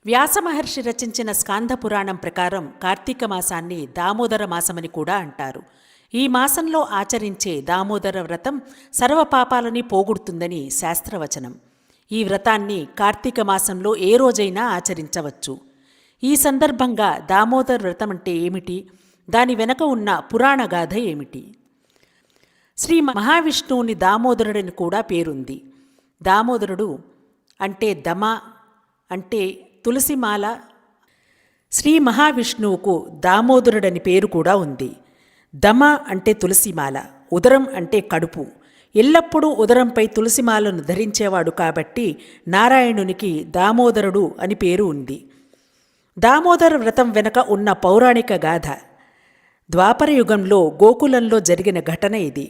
వ్యాసమహర్షి రచించిన స్కాంద పురాణం ప్రకారం కార్తీక మాసాన్ని దామోదర మాసమని కూడా అంటారు. ఈ మాసంలో ఆచరించే దామోదర వ్రతం సర్వపాపాలని పోగొడుతుందని శాస్త్రవచనం. ఈ వ్రతాన్ని కార్తీక మాసంలో ఏ రోజైనా ఆచరించవచ్చు. ఈ సందర్భంగా దామోదర వ్రతం అంటే ఏమిటి, దాని వెనక ఉన్న పురాణ గాథ ఏమిటి? శ్రీ మహావిష్ణువుని దామోదరుడని కూడా పేరుంది. దామోదరుడు అంటే దమ అంటే తులసిమాల. శ్రీ మహావిష్ణువుకు దామోదరుడని పేరు కూడా ఉంది. దమ అంటే తులసిమాల, ఉదరం అంటే కడుపు. ఎల్లప్పుడూ ఉదరంపై తులసిమాలను ధరించేవాడు కాబట్టి నారాయణునికి దామోదరుడు అని పేరు ఉంది. దామోదర వ్రతం వెనక ఉన్న పౌరాణిక గాథ. ద్వాపరయుగంలో గోకులంలో జరిగిన ఘటన ఇది.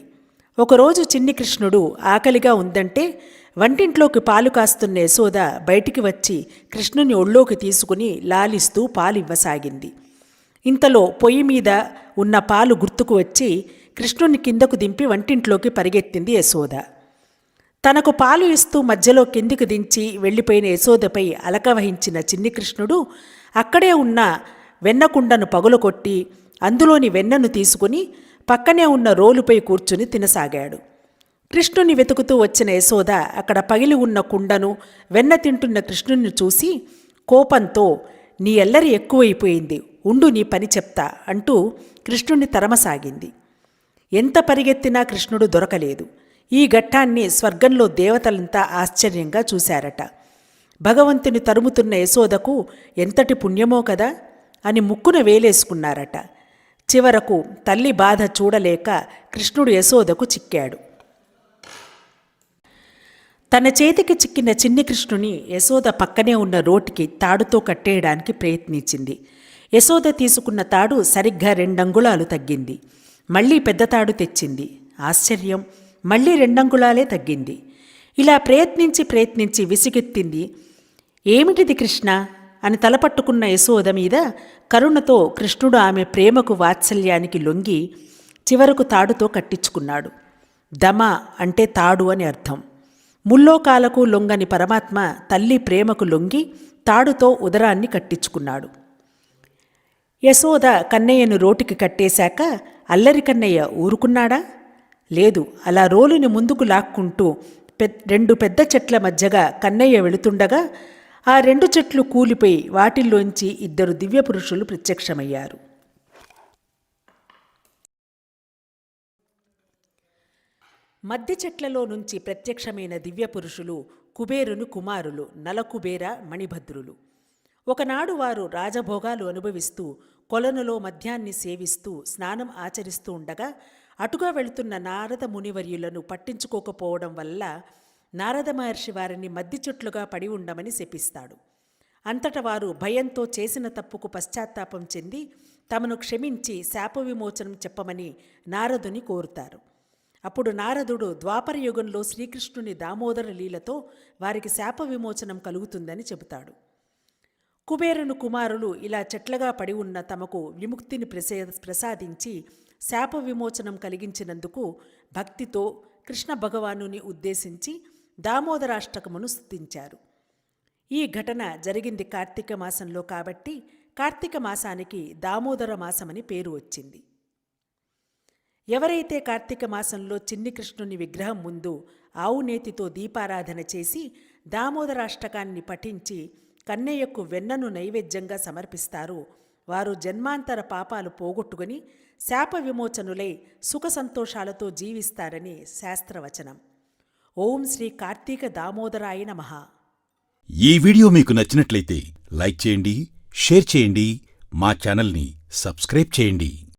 ఒకరోజు చిన్ని కృష్ణుడు ఆకలిగా ఉందంటే వంటింట్లోకి పాలు కాస్తున్న యశోద బయటికి వచ్చి కృష్ణుని ఒళ్ళోకి తీసుకుని లాలిస్తూ పాలివ్వసాగింది. ఇంతలో పొయ్యి మీద ఉన్న పాలు గుర్తుకు వచ్చి కృష్ణుని కిందకు దింపి వంటింట్లోకి పరిగెత్తింది యశోద. తనకు పాలు ఇస్తూ మధ్యలో కిందికి దించి వెళ్ళిపోయిన యశోదపై అలక వహించిన చిన్ని కృష్ణుడు అక్కడే ఉన్న వెన్నకుండను పగులకొట్టి అందులోని వెన్నను తీసుకుని పక్కనే ఉన్న రోలుపై కూర్చుని తినసాగాడు. కృష్ణుని వెతుకుతూ వచ్చిన యశోద అక్కడ పగిలి ఉన్న కుండను వెన్న తింటున్న కృష్ణుని చూసి కోపంతో, నీ ఎల్లరి ఎక్కువైపోయింది, ఉండు నీ పని చెప్తా అంటూ కృష్ణుణ్ణి తరమసాగింది. ఎంత పరిగెత్తినా కృష్ణుడు దొరకలేదు. ఈ ఘట్టాన్ని స్వర్గంలో దేవతలంతా ఆశ్చర్యంగా చూశారట. భగవంతుని తరుముతున్న యశోదకు ఎంతటి పుణ్యమో కదా అని ముక్కున వేలేసుకున్నారట. చివరకు తల్లి బాధ చూడలేక కృష్ణుడు యశోదకు చిక్కాడు. తన చేతికి చిక్కిన చిన్ని కృష్ణుని యశోద పక్కనే ఉన్న రోటికి తాడుతో కట్టేయడానికి ప్రయత్నించింది. యశోద తీసుకున్న తాడు సరిగ్గా 2 అంగుళాలు తగ్గింది. మళ్లీ పెద్ద తాడు తెచ్చింది. ఆశ్చర్యం, మళ్లీ 2 అంగుళాలే తగ్గింది. ఇలా ప్రయత్నించి విసిగెత్తింది. ఏమిటిది కృష్ణ అని తలపట్టుకున్న యశోద మీద కరుణతో కృష్ణుడు ఆమె ప్రేమకు వాత్సల్యానికి లొంగి చివరకు తాడుతో కట్టించుకున్నాడు. దమ అంటే తాడు అని అర్థం. ముల్లోకాలకు లొంగని పరమాత్మ తల్లి ప్రేమకు లొంగి తాడుతో ఉదరాన్ని కట్టించుకున్నాడు. యశోద కన్నయ్యను రోటికి కట్టేశాక అల్లరి కన్నయ్య ఊరుకున్నాడా? లేదు. అలా రోలుని ముందుకు లాక్కుంటూ 2 పెద్ద చెట్ల మధ్యగా కన్నయ్య వెళుతుండగా ఆ 2 చెట్లు కూలిపోయి వాటిల్లోంచి 2 దివ్యపురుషులు ప్రత్యక్షమయ్యారు. మధ్య చెట్లలో నుంచి ప్రత్యక్షమైన దివ్యపురుషులు కుబేరుని కుమారులు నలకుబేర మణిభద్రులు. ఒకనాడు వారు రాజభోగాలు అనుభవిస్తూ కొలనులో మద్యాన్ని సేవిస్తూ స్నానం ఆచరిస్తూ ఉండగా అటుగా వెళుతున్న నారద మునివర్యులను పట్టించుకోకపోవడం వల్ల నారద మహర్షి వారిని మద్ది చెట్లుగా పడి ఉండమని శపిస్తాడు. అంతట వారు భయంతో చేసిన తప్పుకు పశ్చాత్తాపం చెంది తమను క్షమించి శాప విమోచనం చెప్పమని నారదుని కోరుతారు. అప్పుడు నారదుడు ద్వాపరయుగంలో శ్రీకృష్ణుని దామోదర లీలతో వారికి శాప విమోచనం కలుగుతుందని చెబుతాడు. కుబేరుని కుమారులు ఇలా చెట్లగా పడి ఉన్న తమకు విముక్తిని ప్రసాదించి శాప విమోచనం కలిగించినందుకు భక్తితో కృష్ణ భగవానుని ఉద్దేశించి దామోదరాష్టకమును స్తుతించారు. ఈ ఘటన జరిగింది కార్తీక మాసంలో కాబట్టి కార్తీక మాసానికి దామోదర మాసమని పేరు వచ్చింది. ఎవరైతే కార్తీక మాసంలో చిన్ని కృష్ణుని విగ్రహం ముందు ఆవు నేతితో దీపారాధన చేసి దామోదరాష్టకాన్ని పఠించి కన్నయ్యకు వెన్నను నైవేద్యంగా సమర్పిస్తారో వారు జన్మాంతర పాపాలు పోగొట్టుకుని శాప విమోచనులై సుఖ సంతోషాలతో జీవిస్తారని శాస్త్రవచనం. ఓం శ్రీ కార్తీక దామోదరాయ నమః. ఈ వీడియో మీకు నచ్చినట్లయితే లైక్ చేయండి, షేర్ చేయండి, మా ఛానల్ని సబ్స్క్రైబ్ చేయండి.